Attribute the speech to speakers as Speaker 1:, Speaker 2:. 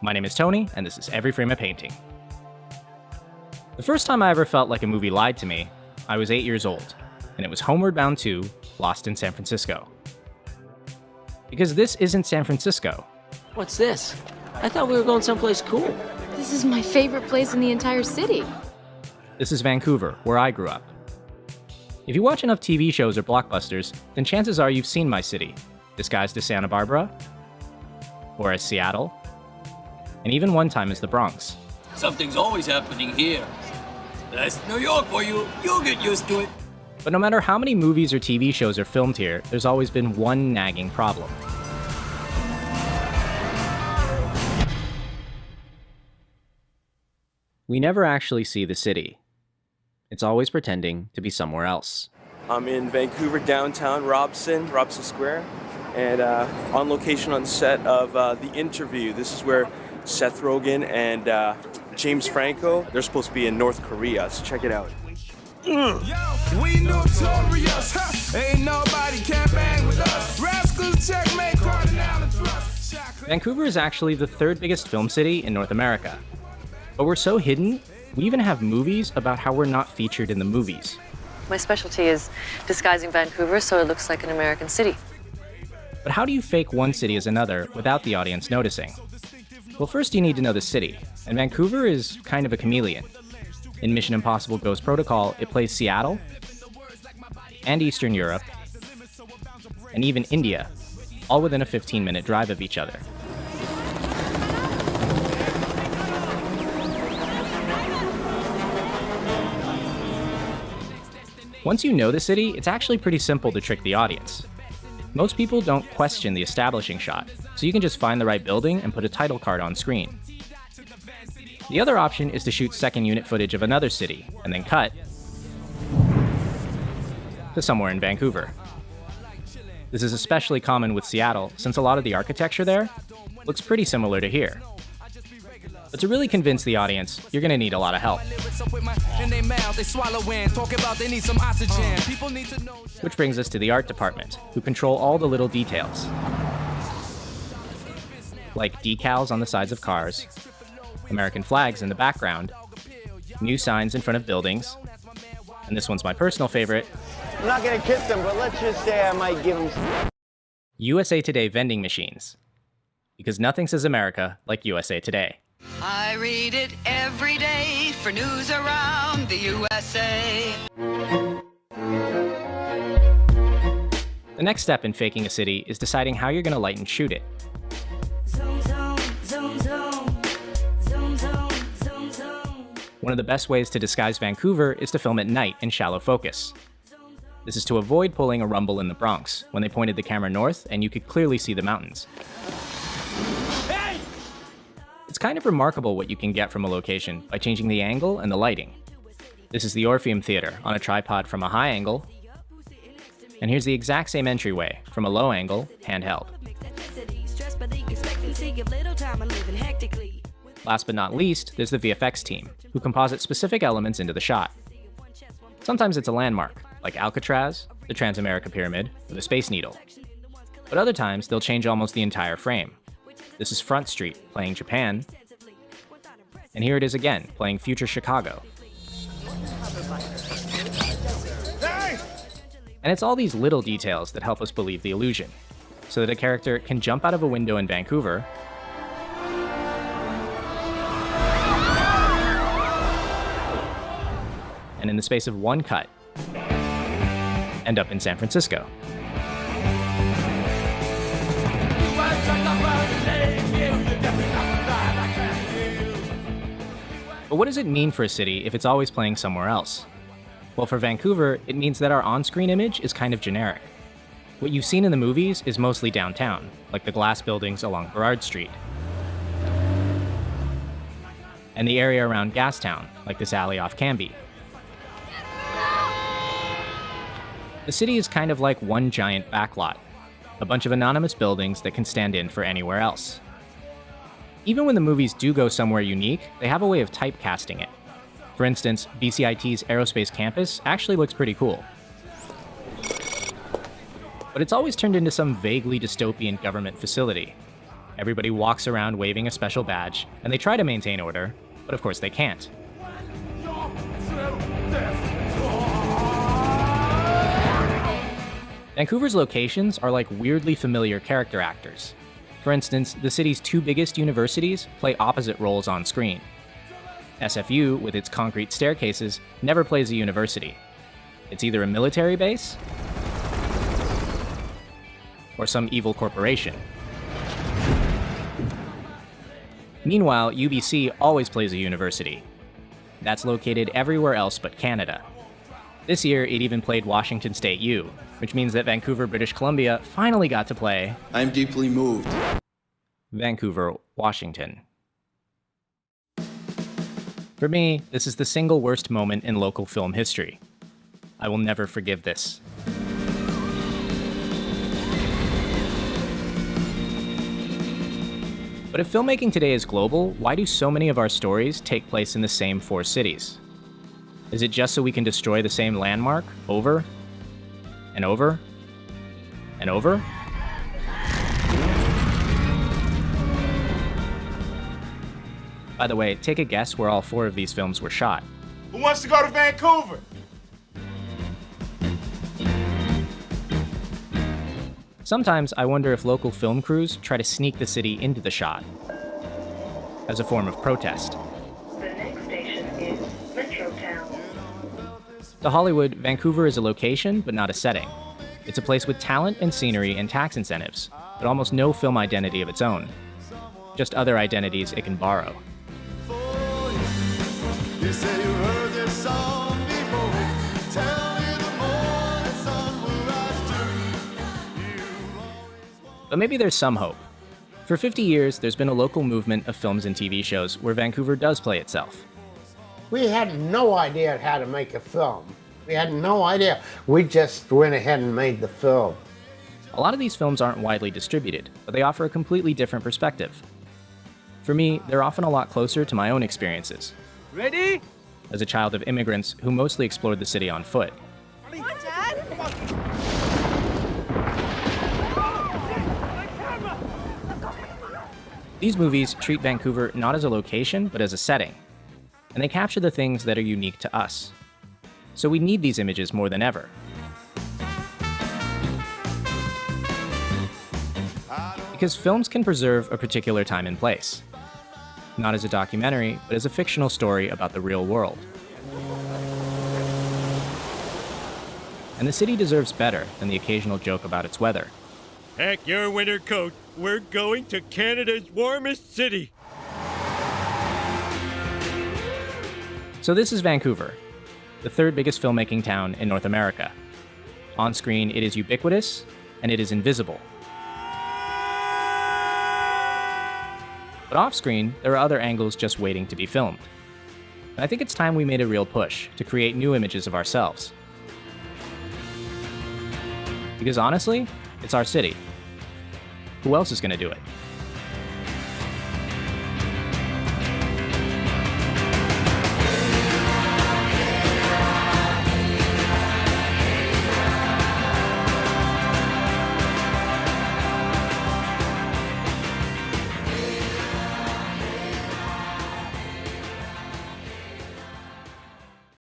Speaker 1: My name is Tony, and this is Every Frame a Painting. The first time I ever felt like a movie lied to me, I was 8 years old, and it was Homeward Bound 2, Lost in San Francisco. Because this isn't San Francisco.
Speaker 2: What's this? I thought we were going someplace cool.
Speaker 3: This is my favorite place in the entire city.
Speaker 1: This is Vancouver, where I grew up. If you watch enough TV shows or blockbusters, then chances are you've seen my city, disguised as Santa Barbara, or as Seattle, and even one time as the Bronx.
Speaker 4: Something's always happening here. That's New York for you. You'll get used to it.
Speaker 1: But no matter how many movies or TV shows are filmed here, there's always been one nagging problem. We never actually see the city. It's always pretending to be somewhere else.
Speaker 5: I'm in Vancouver, downtown Robson Square, and on location on set of The Interview. This is where Seth Rogen and James Franco, they're supposed to be in North Korea, so check it out.
Speaker 6: Yo, we notorious, huh? Ain't nobody can bang with us. Rascals checkmate, cardinal and thrust.
Speaker 1: Vancouver is actually the third biggest film city in North America. But we're so hidden, we even have movies about how we're not featured in the movies.
Speaker 7: My specialty is disguising Vancouver so it looks like an American city.
Speaker 1: But how do you fake one city as another without the audience noticing? Well, first you need to know the city, and Vancouver is kind of a chameleon. In Mission Impossible Ghost Protocol, it plays Seattle, and Eastern Europe, and even India, all within a 15-minute drive of each other. Once you know the city, it's actually pretty simple to trick the audience. Most people don't question the establishing shot, so you can just find the right building and put a title card on screen. The other option is to shoot second unit footage of another city, and then cut to somewhere in Vancouver. This is especially common with Seattle, since a lot of the architecture there looks pretty similar to here. But to really convince the audience, you're going to need a lot of help. Which brings us to the art department, who control all the little details. Like decals on the sides of cars, American flags in the background, new signs in front of buildings, and this one's my personal favorite.
Speaker 8: I'm not going to kiss them, but let's just say I might give them some.
Speaker 1: USA Today vending machines. Because nothing says America like USA Today.
Speaker 9: I read it every day for news around the USA.
Speaker 1: The next step in faking a city is deciding how you're going to light and shoot it. One of the best ways to disguise Vancouver is to film at night in shallow focus. This is to avoid pulling a rumble in the Bronx, when they pointed the camera north and you could clearly see the mountains. It's kind of remarkable what you can get from a location by changing the angle and the lighting. This is the Orpheum Theater on a tripod from a high angle, and here's the exact same entryway from a low angle, handheld. Last but not least, there's the VFX team, who composite specific elements into the shot. Sometimes it's a landmark, like Alcatraz, the Transamerica Pyramid, or the Space Needle. But other times, they'll change almost the entire frame. This is Front Street, playing Japan. And here it is again, playing future Chicago. And it's all these little details that help us believe the illusion, so that a character can jump out of a window in Vancouver and in the space of one cut, end up in San Francisco. But what does it mean for a city if it's always playing somewhere else? Well, for Vancouver, it means that our on-screen image is kind of generic. What you've seen in the movies is mostly downtown, like the glass buildings along Burrard Street. And the area around Gastown, like this alley off Cambie. The city is kind of like one giant backlot, a bunch of anonymous buildings that can stand in for anywhere else. Even when the movies do go somewhere unique, they have a way of typecasting it. For instance, BCIT's aerospace campus actually looks pretty cool. But it's always turned into some vaguely dystopian government facility. Everybody walks around waving a special badge, and they try to maintain order, but of course they can't. Vancouver's locations are like weirdly familiar character actors. For instance, the city's two biggest universities play opposite roles on screen. SFU, with its concrete staircases, never plays a university. It's either a military base or some evil corporation. Meanwhile, UBC always plays a university. That's located everywhere else but Canada. This year, it even played Washington State U, which means that Vancouver, British Columbia finally got to play
Speaker 10: I'm deeply moved.
Speaker 1: Vancouver, Washington. For me, this is the single worst moment in local film history. I will never forgive this. But if filmmaking today is global, why do so many of our stories take place in the same four cities? Is it just so we can destroy the same landmark over and over and over? By the way, take a guess where all four of these films were shot.
Speaker 6: Who wants to go to Vancouver?
Speaker 1: Sometimes I wonder if local film crews try to sneak the city into the shot as a form of protest.
Speaker 11: The next station is Metrotown.
Speaker 1: To Hollywood, Vancouver is a location, but not a setting. It's a place with talent and scenery and tax incentives, but almost no film identity of its own. Just other identities it can borrow.
Speaker 6: You say you heard this song before. Tell me the morning sun will rise to.
Speaker 1: But maybe there's some hope. For 50 years, there's been a local movement of films and TV shows where Vancouver does play itself.
Speaker 8: We had no idea how to make a film. We had no idea. We just went ahead and made the film.
Speaker 1: A lot of these films aren't widely distributed, but they offer a completely different perspective. For me, they're often a lot closer to my own experiences.
Speaker 4: Ready?
Speaker 1: As a child of immigrants who mostly explored the city on foot.
Speaker 9: Dad?
Speaker 1: These movies treat Vancouver not as a location, but as a setting. And they capture the things that are unique to us. So we need these images more than ever. Because films can preserve a particular time and place. Not as a documentary, but as a fictional story about the real world. And the city deserves better than the occasional joke about its weather.
Speaker 12: Pack your winter coat. We're going to Canada's warmest city.
Speaker 1: So this is Vancouver, the third biggest filmmaking town in North America. On screen, it is ubiquitous, and it is invisible. But off-screen, there are other angles just waiting to be filmed. And I think it's time we made a real push to create new images of ourselves. Because honestly, it's our city. Who else is going to do it?